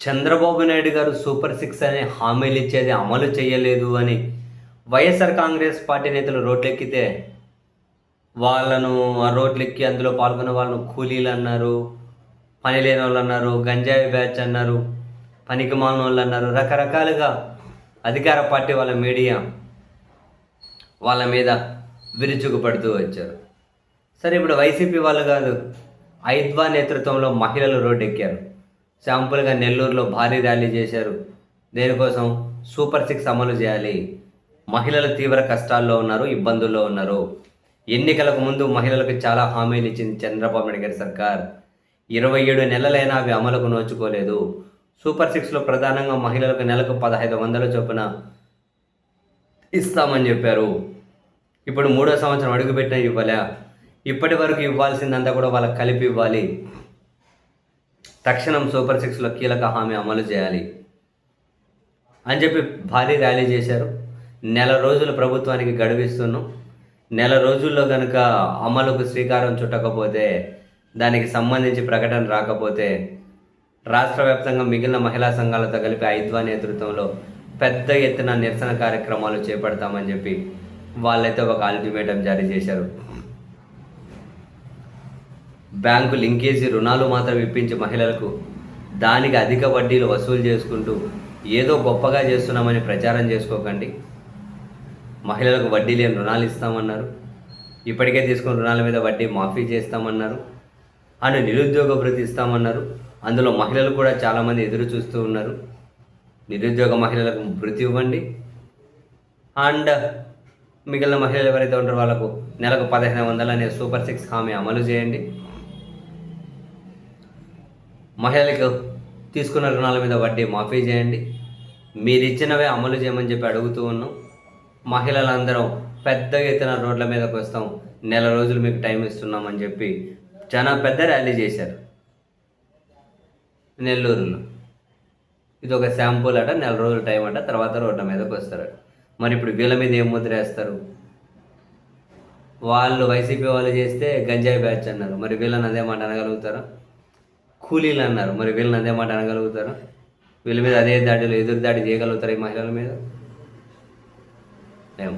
చంద్రబాబు నాయుడు గారు super six అనే హామీలు ఇచ్చేది అమలు చేయలేదు అని వైఎస్ఆర్ కాంగ్రెస్ పార్టీ నేతలు రోడ్లెక్కితే వాళ్ళను ఆ రోడ్లెక్కి అందులో పాల్గొన్న వాళ్ళను కూలీలు అన్నారు, పని లేని వాళ్ళు అన్నారు, గంజాయి బ్యాచ్ అన్నారు, పనికి మాలిన వాళ్ళు అన్నారు. రకరకాలుగా అధికార పార్టీ వాళ్ళ మీడియా వాళ్ళ మీద విరుచుకుపడుతూ వచ్చారు. సరే, ఇప్పుడు వైసీపీ వాళ్ళు కాదు, ఐద్వా నేతృత్వంలో మహిళలు రోడ్డెక్కారు. శాంపుల్గా నెల్లూరులో భారీ ర్యాలీ చేశారు. దేనికోసం? సూపర్ సిక్స్ అమలు చేయాలి. మహిళలు తీవ్ర కష్టాల్లో ఉన్నారు, ఇబ్బందుల్లో ఉన్నారు. ఎన్నికలకు ముందు మహిళలకు చాలా హామీలు ఇచ్చింది చంద్రబాబు నాయుడు గారి సర్కార్. 27 నెలలైనా అవి అమలుకు నోచుకోలేదు. సూపర్ సిక్స్లో ప్రధానంగా మహిళలకు నెలకు 1500 చొప్పున ఇస్తామని చెప్పారు. ఇప్పుడు 3వ సంవత్సరం అడుగుపెట్టినా ఇవ్వలే. ఇప్పటి వరకు ఇవ్వాల్సిందంతా కూడా వాళ్ళకి కలిపి ఇవ్వాలి. తక్షణం సూపర్ సిక్స్లో కీలక హామీ అమలు చేయాలి అని చెప్పి భారీ ర్యాలీ చేశారు. నెల రోజులు ప్రభుత్వానికి గడువిస్తున్నాం. నెల రోజుల్లో కనుక అమలుకు శ్రీకారం చుట్టకపోతే, దానికి సంబంధించి ప్రకటన రాకపోతే రాష్ట్ర వ్యాప్తంగా మిగిలిన మహిళా సంఘాలతో కలిపి ఐద్వా నేతృత్వంలో పెద్ద ఎత్తున నిరసన కార్యక్రమాలు చేపడతామని చెప్పి వాళ్ళైతే ఒక అల్టిమేటం జారీ చేశారు. బ్యాంకు లింకేజీ రుణాలు మాత్రం ఇప్పించి మహిళలకు దానికి అధిక వడ్డీలు వసూలు చేసుకుంటూ ఏదో గొప్పగా చేస్తున్నామని ప్రచారం చేసుకోకండి. మహిళలకు వడ్డీ లేని రుణాలు ఇస్తామన్నారు. ఇప్పటికే తీసుకున్న రుణాల మీద వడ్డీ మాఫీ చేస్తామన్నారు. అండ్ నిరుద్యోగ భృతి ఇస్తామన్నారు. అందులో మహిళలు కూడా చాలామంది ఎదురు చూస్తూ ఉన్నారు. నిరుద్యోగ మహిళలకు భృతి ఇవ్వండి. అండ్ మిగిలిన మహిళలు ఎవరైతే ఉంటారో వాళ్ళకు నెలకు 1500 అనే సూపర్ సిక్స్ హామీ అమలు చేయండి. మహిళలకు తీసుకున్న రుణాల మీద వడ్డీ మాఫీ చేయండి. మీరు ఇచ్చినవే అమలు చేయమని చెప్పి అడుగుతూ ఉన్నాం. మహిళలందరం పెద్ద ఎత్తున రోడ్ల మీదకి వస్తాం, నెల రోజులు మీకు టైం ఇస్తున్నామని చెప్పి చాలా పెద్ద ర్యాలీ చేశారు నెల్లూరులో. ఇది ఒక శాంపుల్ అట, నెల రోజులు టైం అట, తర్వాత రోడ్ల మీదకి వస్తారు. మరి ఇప్పుడు వీళ్ళ మీద ఏం ముద్ర వేస్తారు? వాళ్ళు వైసీపీ వాళ్ళు చేస్తే గంజాయి బ్యాచ్ అన్నారు, మరి వీళ్ళని అదే మాట అనగలుగుతారా? కూలీలు అన్నారు, మరి వీళ్ళని అదే మాట అనగలుగుతారా? వీళ్ళ మీద అదే దాడిలో ఎదురు దాడి చేయగలుగుతారా ఈ మహిళల మీద? ఏమో.